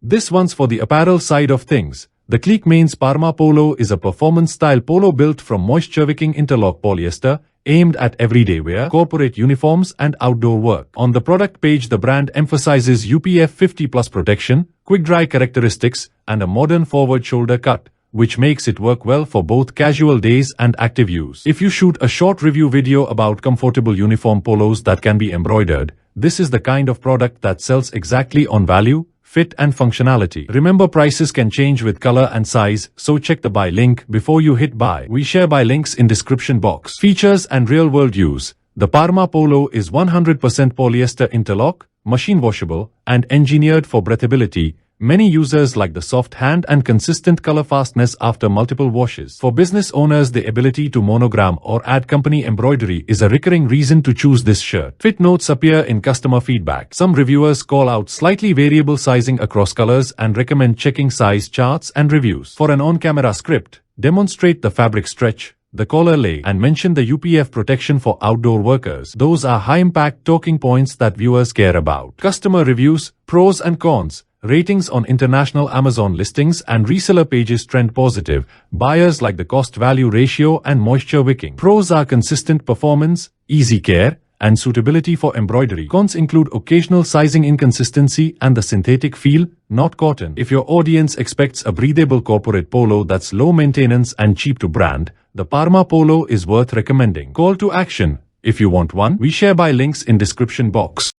This one's for the apparel side of things. The Clique Main's Parma Polo is a performance-style polo built from moisture-wicking interlock polyester, aimed at everyday wear, corporate uniforms and outdoor work. On the product page, the brand emphasizes UPF 50+ protection, quick-dry characteristics, and a modern forward shoulder cut, which makes it work well for both casual days and active use. If you shoot a short review video about comfortable uniform polos that can be embroidered, this is the kind of product that sells exactly on value, fit and functionality. Remember, prices can change with color and size, so check the buy link before you hit buy. We share buy links in description box. Features and real-world use. The Parma Polo is 100% polyester interlock, machine washable, and engineered for breathability. Many users like the soft hand and consistent color fastness after multiple washes. For business owners, the ability to monogram or add company embroidery is a recurring reason to choose this shirt. Fit notes appear in customer feedback. Some reviewers call out slightly variable sizing across colors and recommend checking size charts and reviews. For an on-camera script, demonstrate the fabric stretch, the collar lay, and mention the UPF protection for outdoor workers. Those are high-impact talking points that viewers care about. Customer reviews, pros and cons. Ratings on international Amazon listings and reseller pages trend positive. Buyers like the cost-value ratio and moisture wicking. Pros are consistent performance, easy care, and suitability for embroidery. Cons include occasional sizing inconsistency and the synthetic feel, not cotton. If your audience expects a breathable corporate polo that's low maintenance and cheap to brand, the Parma Polo is worth recommending. Call to action. If you want one, we share buy links in description box.